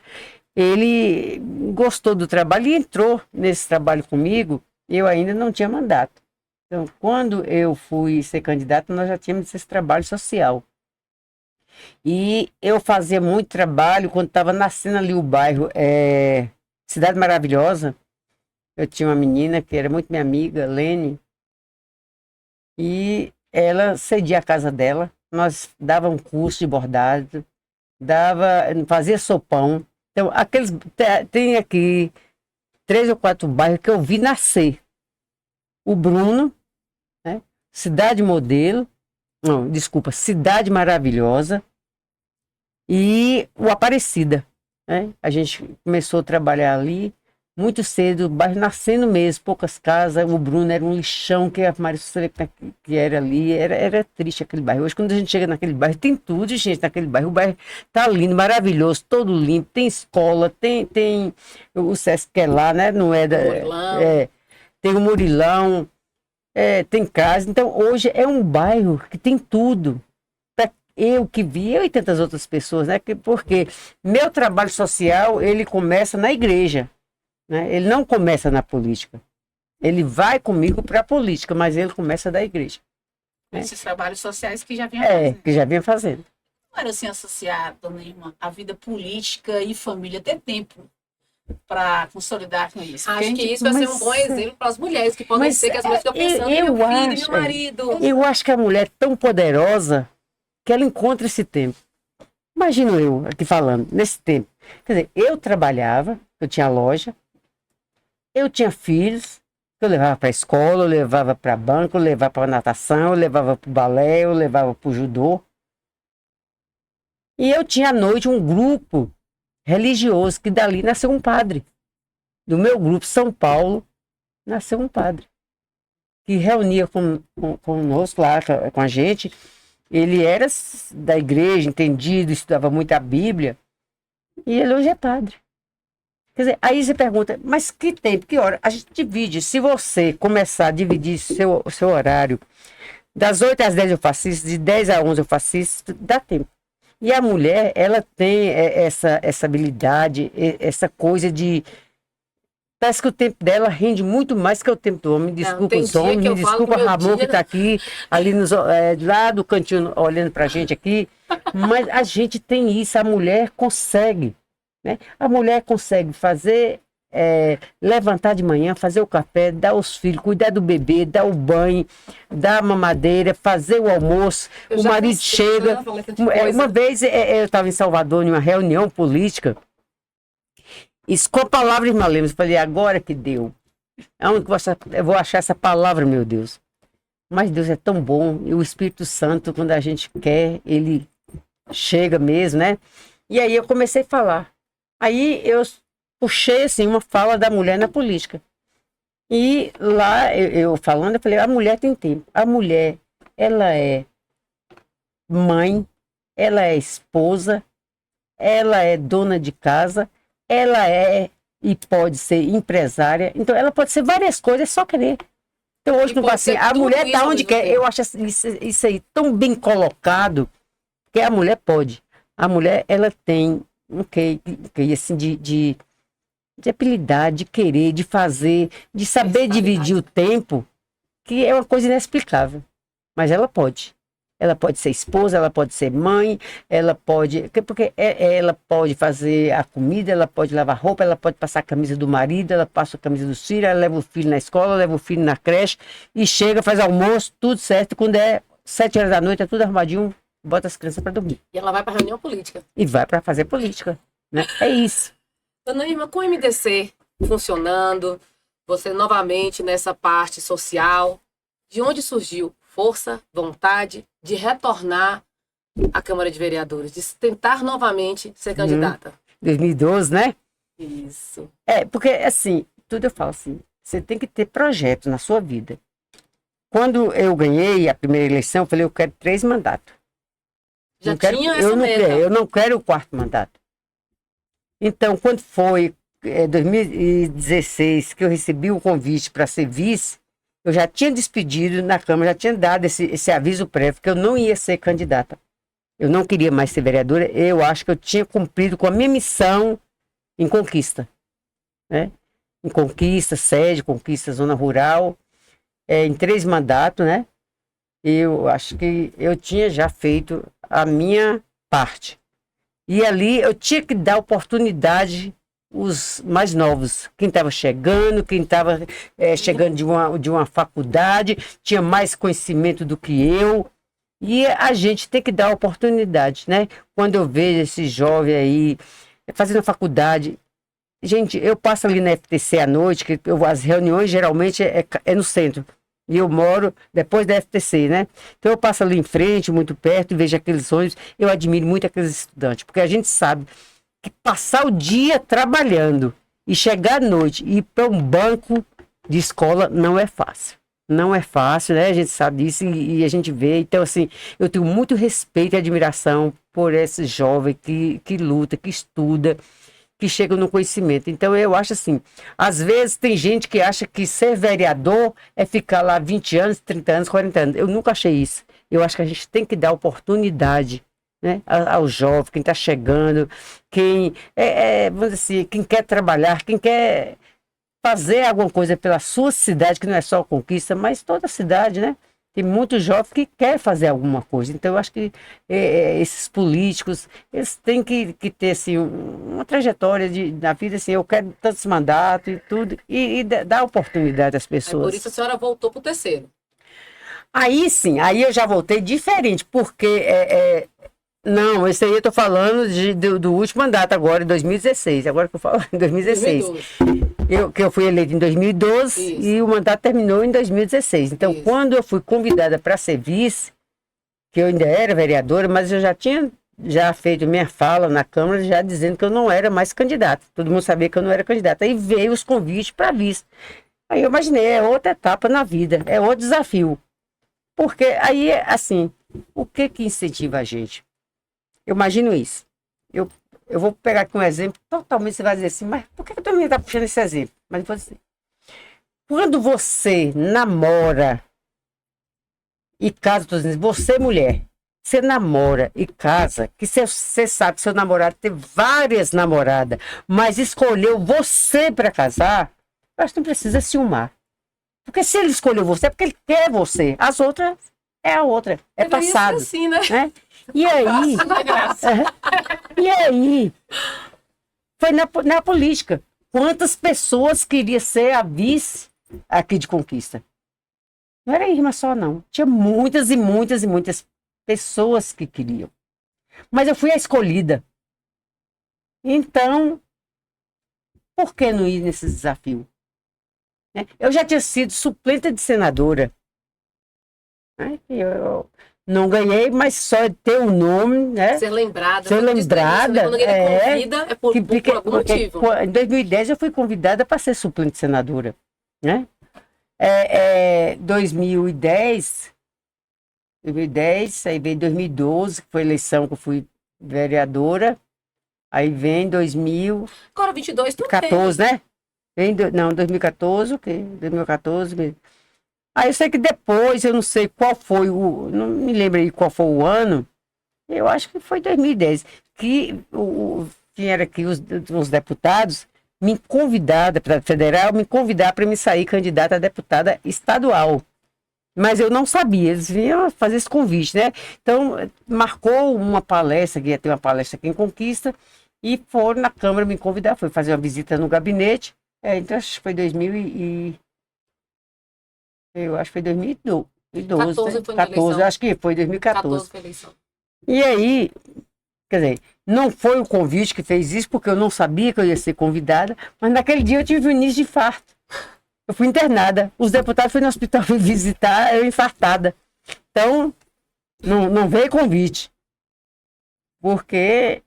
Ele gostou do trabalho e entrou nesse trabalho comigo. Eu ainda não tinha mandato. Então, quando eu fui ser candidata, nós já tínhamos esse trabalho social. E eu fazia muito trabalho quando estava nascendo ali o bairro Cidade Maravilhosa. Eu tinha uma menina que era muito minha amiga, Lene, e ela cedia a casa dela. Nós dava um curso de bordado, fazia sopão. Então, tem aqui 3 ou 4 bairros que eu vi nascer. O Bruno, né? Cidade Modelo, não, desculpa, Cidade Maravilhosa e o Aparecida, né? A gente começou a trabalhar ali muito cedo, o bairro nascendo mesmo, poucas casas. O Bruno era um lixão, que a Marisa que era ali, era triste aquele bairro. Hoje, quando a gente chega naquele bairro, tem tudo, gente, naquele bairro. O bairro tá lindo, maravilhoso, todo limpo, tem escola, tem o Sesc que é lá, né? Não é da. Tem o Murilão, tem casa. Então, hoje é um bairro que tem tudo. Eu que vi, eu e tantas outras pessoas, né? Porque meu trabalho social, ele começa na igreja. Né? Ele não começa na política. Ele vai comigo para a política, mas ele começa da igreja. Né? Esses trabalhos sociais que já vinha fazendo. Que já vinha fazendo. Não era assim associar, dona Irma, a vida política e família, ter tempo para consolidar com isso. Acho que isso vai ser um bom exemplo para as mulheres, que podem ser que as mulheres ficam pensando, meu filho, meu marido. Eu acho que a mulher é tão poderosa que ela encontra esse tempo. Imagino eu aqui falando, nesse tempo. Quer dizer, eu trabalhava, eu tinha loja, eu tinha filhos, eu levava para a escola, eu levava para banco, eu levava para natação, eu levava para o balé, eu levava para o judô. E eu tinha à noite um grupo religioso, que dali nasceu um padre. Do meu grupo, São Paulo, nasceu um padre. Que reunia conosco lá, com a gente. Ele era da igreja, entendido, estudava muito a Bíblia. E ele hoje é padre. Quer dizer, aí você pergunta, mas que tempo, que hora? A gente divide. Se você começar a dividir seu horário, das 8 às 10 eu faço isso, de 10 a 11 eu faço isso, dá tempo. E a mulher, ela tem essa habilidade, essa coisa de... Parece que o tempo dela rende muito mais que o tempo do homem. Desculpa os homens, me desculpa o Ramon que está aqui, ali lá do cantinho, olhando para a gente aqui. Mas a gente tem isso, a mulher consegue. Né? A mulher consegue fazer, levantar de manhã, fazer o café, dar os filhos, cuidar do bebê, dar o banho, dar a mamadeira, fazer o almoço. O marido chega. Uma vez eu estava em Salvador, em uma reunião política, isso com a palavra de Lemos, eu falei, agora que deu. Aonde eu vou achar essa palavra, meu Deus? Mas Deus é tão bom, e o Espírito Santo, quando a gente quer, ele chega mesmo, né? E aí eu comecei a falar. Aí eu puxei, assim, uma fala da mulher na política. E lá, eu falando, eu falei, a mulher tem tempo. A mulher, ela é mãe, ela é esposa, ela é dona de casa, ela é e pode ser empresária. Então, ela pode ser várias coisas, é só querer. Então, hoje E não pode fala assim, ser a tudo mulher isso tá ao onde mesmo quer. tempo. Eu acho isso aí tão bem colocado, que a mulher pode. A mulher, ela tem um quê assim, de habilidade, de querer, de fazer, de saber dividir o tempo, que é uma coisa inexplicável. Mas ela pode. Ela pode ser esposa, ela pode ser mãe, ela pode. Porque ela pode fazer a comida, ela pode lavar roupa, ela pode passar a camisa do marido, ela passa a camisa dos filhos, ela leva o filho na escola, leva o filho na creche e chega, faz almoço, tudo certo. Quando é 7 horas da noite, é tudo arrumadinho, bota as crianças para dormir. E ela vai para reunião política. E vai para fazer política. Né? É isso. Dona Irma, com o MDC funcionando, você novamente nessa parte social, de onde surgiu força, vontade de retornar à Câmara de Vereadores, de tentar novamente ser candidata? 2012, né? Isso. Porque assim, tudo eu falo assim, você tem que ter projeto na sua vida. Quando eu ganhei a primeira eleição, eu falei, eu quero 3 mandatos. Já tinha essa eu não meta. quero, eu não quero o 4º mandato. Então, quando foi 2016 que eu recebi o convite para ser vice, eu já tinha despedido na Câmara, já tinha dado esse aviso prévio que eu não ia ser candidata. Eu não queria mais ser vereadora, eu acho que eu tinha cumprido com a minha missão em Conquista. Né? Em Conquista, sede, Conquista, zona rural, em 3 mandatos, né? Eu acho que eu tinha já feito a minha parte. E ali eu tinha que dar oportunidade os mais novos, quem estava chegando, quem estava chegando de uma faculdade, tinha mais conhecimento do que eu, e a gente tem que dar oportunidade, né? Quando eu vejo esse jovem aí fazendo faculdade, gente, eu passo ali na FTC à noite, que as reuniões geralmente é no centro, e eu moro depois da FTC, né? Então eu passo ali em frente, muito perto, e vejo aqueles ônibus, eu admiro muito aqueles estudantes, porque a gente sabe que passar o dia trabalhando e chegar à noite e ir para um banco de escola não é fácil. Não é fácil, né? A gente sabe disso e a gente vê. Então, assim, eu tenho muito respeito e admiração por esse jovem que luta, que estuda, que chega no conhecimento. Então, eu acho assim, às vezes tem gente que acha que ser vereador é ficar lá 20 anos, 30 anos, 40 anos. Eu nunca achei isso. Eu acho que a gente tem que dar oportunidade, né, ao jovem, quem está chegando, quem vamos dizer assim, quem quer trabalhar, quem quer fazer alguma coisa pela sua cidade, que não é só a Conquista, mas toda a cidade, né? Tem muitos jovens que querem fazer alguma coisa. Então, eu acho que esses políticos, eles têm que ter assim, uma trajetória na vida, assim, eu quero tantos mandatos e tudo, e dar oportunidade às pessoas. Por isso a senhora voltou para o terceiro. Aí sim, aí eu já voltei diferente, porque não, esse aí eu tô falando do último mandato agora, em 2016. Agora que eu falo, em 2016. 2012. Eu fui eleita em 2012 Isso. e o mandato terminou em 2016. Então, Isso. quando eu fui convidada para ser vice, que eu ainda era vereadora, mas eu já tinha feito minha fala na Câmara, já dizendo que eu não era mais candidata. Todo mundo sabia que eu não era candidata. Aí veio os convites para vice. Aí eu imaginei, é outra etapa na vida, é outro desafio. Porque aí, assim, o que incentiva a gente? Eu imagino isso. Eu vou pegar aqui um exemplo, totalmente você vai dizer assim, mas por que eu também está puxando esse exemplo? Mas eu vou dizer. Quando você namora e casa, tô dizendo, você mulher, você namora e casa, que você sabe que seu namorado tem várias namoradas, mas escolheu você para casar, eu acho que não precisa ciúmar. Porque se ele escolheu você, é porque ele quer você. As outras é a outra, é Deveria passado. ser assim, né? Né? E aí, e aí, foi na política. Quantas pessoas queriam ser a vice aqui de Conquista? Não era a Irma só, não. Tinha muitas e muitas e muitas pessoas que queriam. Mas eu fui a escolhida. Então, por que não ir nesse desafio? Né? Eu já tinha sido suplente de senadora. Né? Eu não ganhei, mas só ter o nome, né? Ser lembrada. Ser lembrada. Quando alguém convida, é por algum motivo. Em 2010 eu fui convidada para ser suplente de senadora. Né? 2010, 2010, aí veio 2012, que foi a eleição que eu fui vereadora. Aí vem 2014, Agora 22 também. né? Não, 2014, o quê? 2014 mesmo. Aí eu sei que depois, eu não sei qual foi não me lembro aí qual foi o ano, eu acho que foi 2010, que quem era aqui, os deputados, me convidaram, deputado federal, me convidaram para me sair candidata a deputada estadual. Mas eu não sabia, eles vinham fazer esse convite, né? Então, marcou uma palestra, que ia ter uma palestra aqui em Conquista, e foram na Câmara me convidar, foi fazer uma visita no gabinete. Então, acho que foi 2000 eu acho que foi 2012, 14 né? foi na 14, eleição. eu acho que foi 2014. 14 foi a eleição. E aí, quer dizer, não foi o convite que fez isso, porque eu não sabia que eu ia ser convidada, mas naquele dia eu tive um início de infarto. Eu fui internada. Os deputados foram no hospital me visitar, eu infartada. Então, não veio convite. Porque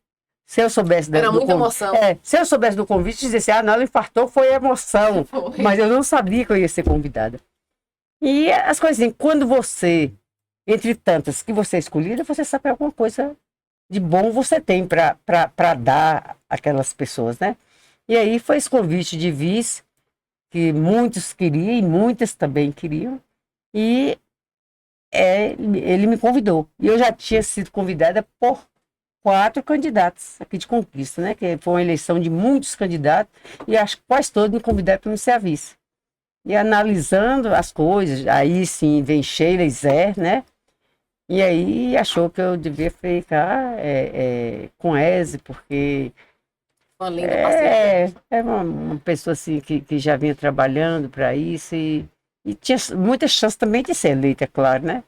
se eu soubesse Era muita emoção. Se eu soubesse do convite, dizia assim, não, ela infartou, foi emoção. Foi. Mas eu não sabia que eu ia ser convidada. E as coisas assim, quando você, entre tantas que você é escolhida, você sabe que alguma coisa de bom você tem para dar àquelas pessoas, né? E aí foi esse convite de vice, que muitos queriam e muitas também queriam, e ele me convidou. E eu já tinha sido convidada por 4 candidatos aqui de Conquista, né? Que foi uma eleição de muitos candidatos, e acho que quase todos me convidaram para me ser a vice. E analisando as coisas, aí sim vem Sheila e Zé, né? E aí achou que eu devia ficar com Eze, porque Uma linda parceria. é uma pessoa assim que já vinha trabalhando para isso e tinha muita chance também de ser eleita, é claro, né?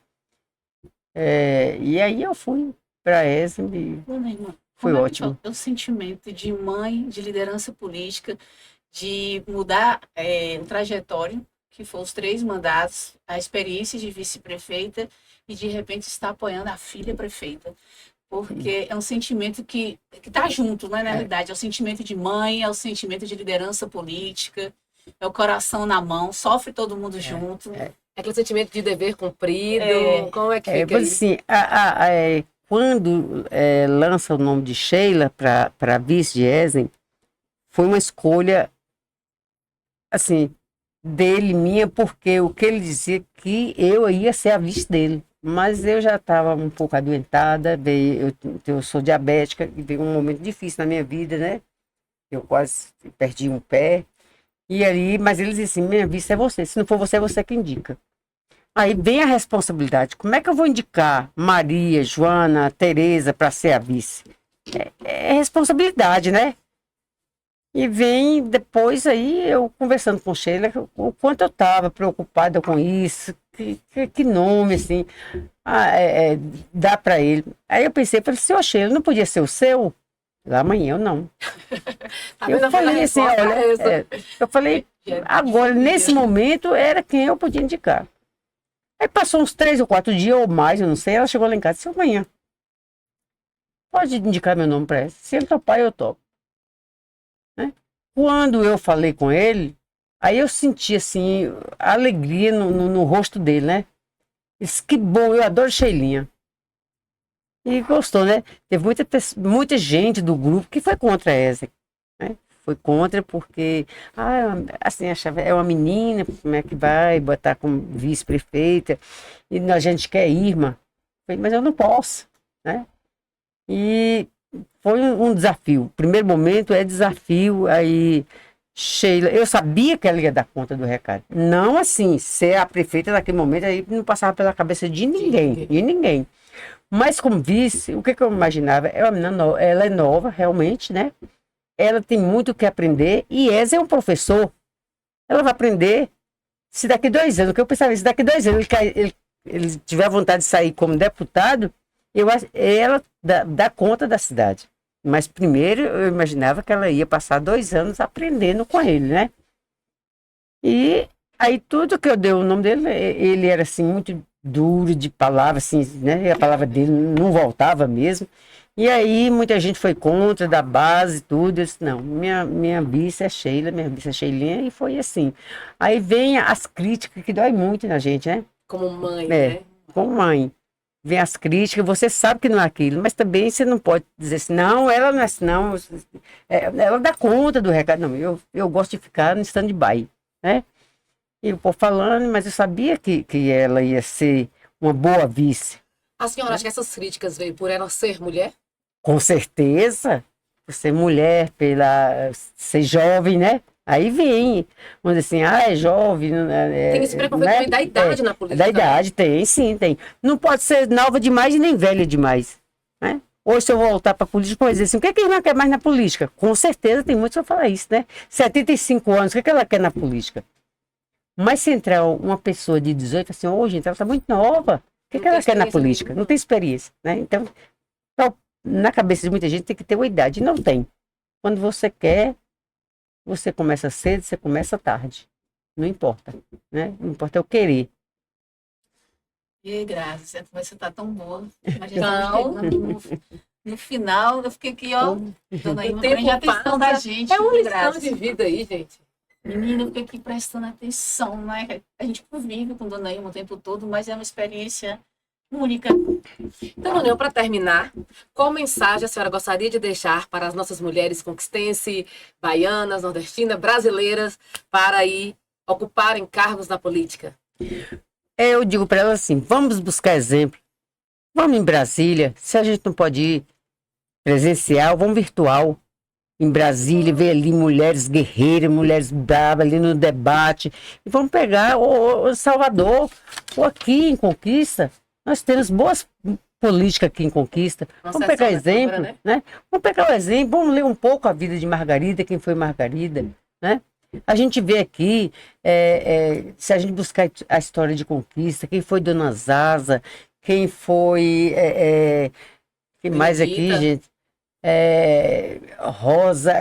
E aí eu fui para Eze e foi ótimo. É o sentimento de mãe, de liderança política, de mudar o trajetório, que foram os 3 mandatos, a experiência de vice-prefeita e de repente estar apoiando a filha prefeita. Porque é um sentimento que está junto, né, na realidade. É o sentimento de mãe, é o sentimento de liderança política, é o coração na mão, sofre todo mundo junto. É aquele sentimento de dever cumprido. Como é que fica isso? Assim, quando lança o nome de Sheila para vice de Ezen, foi uma escolha assim, dele, minha, porque o que ele dizia que eu ia ser a vice dele. Mas eu já estava um pouco adoentada, eu sou diabética, e veio um momento difícil na minha vida, né? Eu quase perdi um pé. E aí, mas ele disse assim, minha vice é você, se não for você, é você que indica. Aí vem a responsabilidade, como é que eu vou indicar Maria, Joana, Tereza para ser a vice? É responsabilidade, né? E vem depois aí, eu conversando com Sheila, o quanto eu estava preocupada com isso, que nome, assim, dá para ele. Aí eu pensei, falei, seu Sheila, não podia ser o seu? Lá amanhã eu não. Eu falei assim, olha, eu falei, agora, nesse momento, era quem eu podia indicar. Aí passou uns 3 ou 4 dias, ou mais, eu não sei, ela chegou lá em casa e disse, amanhã, pode indicar meu nome para ela. Se ele topar, eu topo. Quando eu falei com ele, aí eu senti assim, a alegria no rosto dele, né? Disse, que bom, eu adoro Sheilinha. E gostou, né? Teve muita gente do grupo que foi contra a Eze, né? Foi contra porque, assim, achava, é uma menina, como é que vai botar como vice-prefeita? E a gente quer irmã. Mas eu não posso, né? E foi um desafio. O primeiro momento é desafio, aí Sheila, eu sabia que ela ia dar conta do recado. Não assim, ser a prefeita naquele momento, aí não passava pela cabeça de ninguém. Mas como vice, o que eu imaginava? Ela é nova, realmente, né? Ela tem muito o que aprender, e Eze é um professor. Ela vai aprender, se daqui 2 anos, o que eu pensava, se daqui 2 anos ele tiver vontade de sair como deputado, ela dá conta da cidade. Mas primeiro eu imaginava que ela ia passar 2 anos aprendendo com ele, né? E aí tudo que eu dei o nome dele, ele era assim muito duro de palavra, assim, né? E a palavra dele não voltava mesmo. E aí muita gente foi contra, da base, tudo. Eu disse, não, minha vice é Sheila, minha vice é Sheilinha, e foi assim. Aí vem as críticas que dói muito na gente, né? Como mãe, né? Como mãe. vem as críticas, você sabe que não é aquilo, mas também você não pode dizer assim, não, ela não é assim, não, ela dá conta do recado. Não, eu gosto de ficar no stand-by, né? E o povo falando, mas eu sabia que ela ia ser uma boa vice. A senhora acha que essas críticas veio por ela ser mulher? Com certeza, por ser mulher, pela ser jovem, né? Aí vem, vamos dizer assim, é jovem. Tem esse preconceito também da idade na política. Da idade, tem, sim, tem. Não pode ser nova demais e nem velha demais, né? Hoje, se eu voltar para a política, pode dizer assim, o que é que a irmã quer mais na política? Com certeza, tem muitos que vão falar isso, né? 75 anos, o que é que ela quer na política? Mas se entrar uma pessoa de 18, assim, ô, gente, ela está muito nova, o que é que ela quer na política? Não tem experiência, né? Então, na cabeça de muita gente tem que ter uma idade, e não tem. Quando você quer, você começa cedo, você começa tarde. Não importa, né? Não importa é o querer. E Graça, essa conversa tá tão boa. Mas já estamos chegando no final, eu fiquei aqui, ó, dando aí prende a atenção da gente. É uma lição Graça. de vida aí, gente. Menina, eu fiquei aqui prestando atenção, né? A gente convive com Dona Ilma o tempo todo, mas é uma experiência única. Então, Dona Ilma, para terminar, qual mensagem a senhora gostaria de deixar para as nossas mulheres conquistense, baianas, nordestinas, brasileiras, para aí ocuparem cargos na política? Eu digo para elas assim, vamos buscar exemplo. Vamos em Brasília. Se a gente não pode ir presencial, vamos virtual. Em Brasília, ver ali mulheres guerreiras, mulheres bravas ali no debate. E vamos pegar o Salvador, ou aqui em Conquista. Nós temos boas políticas aqui em Conquista. Vamos pegar exemplo, Câmara, né? Vamos pegar o exemplo, vamos ler um pouco a vida de Margarida, quem foi Margarida, né? A gente vê aqui, se a gente buscar a história de Conquista, quem foi Dona Zaza, quem foi... quem mais aqui, gente? Rosa,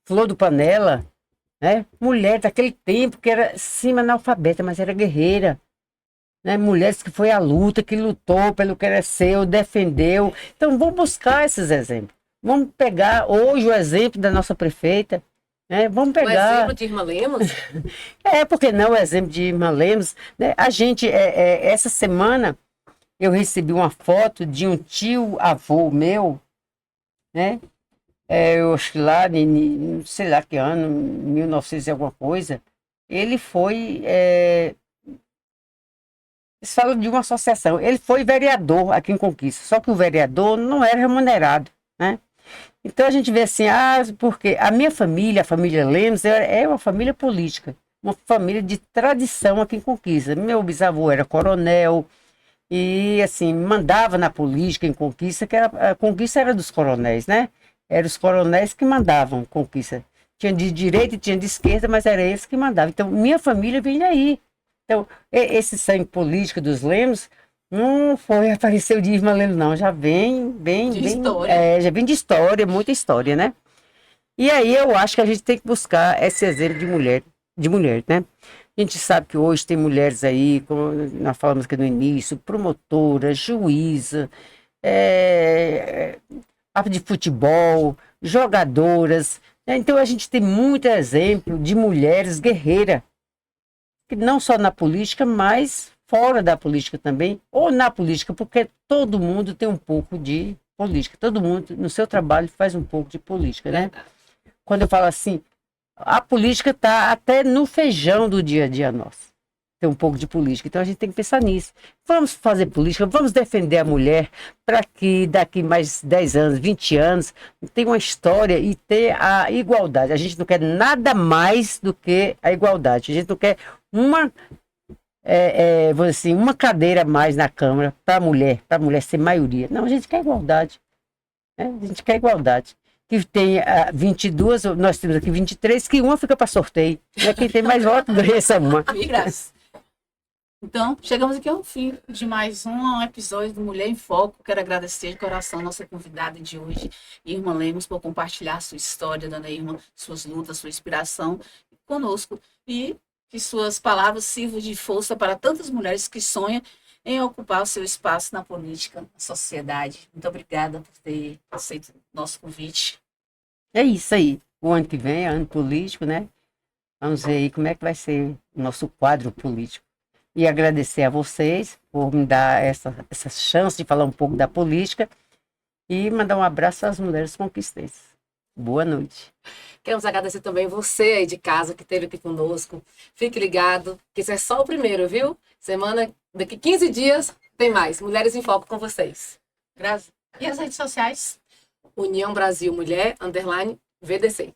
Flor do Panela, né? Mulher daquele tempo que era, sim, analfabeta, mas era guerreira. Né? Mulheres que foi à luta, que lutou pelo que era seu, defendeu. Então, vamos buscar esses exemplos. Vamos pegar hoje o exemplo da nossa prefeita. Vamos pegar... O exemplo de Irmã Lemos? Porque não o exemplo de Irmã Lemos? Né? A gente, essa semana, eu recebi uma foto de um tio-avô meu, né? Eu acho que lá, não sei lá que ano, 1900 e alguma coisa, ele foi... Eles falam de uma associação. Ele foi vereador aqui em Conquista, só que o vereador não era remunerado, né? Então a gente vê assim, porque a minha família, a família Lemos, é uma família política, uma família de tradição aqui em Conquista. Meu bisavô era coronel e assim, mandava na política em Conquista, a Conquista era dos coronéis, né? Eram os coronéis que mandavam Conquista. Tinha de direita e tinha de esquerda, mas era eles que mandavam. Então, minha família vem daí. Então, esse sangue político dos Lemos não foi, apareceu de Irmã Lemos, não. Já vem de história. Já vem de história, muita história, né? E aí eu acho que a gente tem que buscar esse exemplo de mulher, né? A gente sabe que hoje tem mulheres aí, como nós falamos aqui no início, promotora, juíza, de futebol, jogadoras. Né? Então a gente tem muito exemplo de mulheres guerreiras, que não só na política, mas fora da política também, ou na política, porque todo mundo tem um pouco de política, todo mundo no seu trabalho faz um pouco de política, né? Quando eu falo assim, a política está até no feijão do dia a dia nosso. Tem um pouco de política, então a gente tem que pensar nisso. Vamos fazer política, vamos defender a mulher para que daqui mais 10 anos, 20 anos, tenha uma história e ter a igualdade. A gente não quer nada mais do que a igualdade. A gente não quer uma cadeira a mais na Câmara para a mulher ser maioria. Não, a gente quer igualdade. Né? A gente quer igualdade. Que tem 22, nós temos aqui 23, que uma fica para sorteio. Né? Quem tem mais votos ganha essa uma. Então, chegamos aqui ao fim de mais um episódio do Mulher em Foco. Quero agradecer de coração a nossa convidada de hoje, Irmã Lemos, por compartilhar sua história, Dona Irmã, suas lutas, sua inspiração conosco. E que suas palavras sirvam de força para tantas mulheres que sonham em ocupar o seu espaço na política, na sociedade. Muito obrigada por ter aceito o nosso convite. É isso aí. O ano que vem é ano político, né? Vamos ver aí como é que vai ser o nosso quadro político. E agradecer a vocês por me dar essa chance de falar um pouco da política e mandar um abraço às mulheres conquisteiras. Boa noite. Queremos agradecer também você aí de casa que esteve aqui conosco. Fique ligado, que isso é só o primeiro, viu? Daqui 15 dias tem mais. Mulheres em Foco com vocês. E as redes sociais? União Brasil Mulher, _VDC.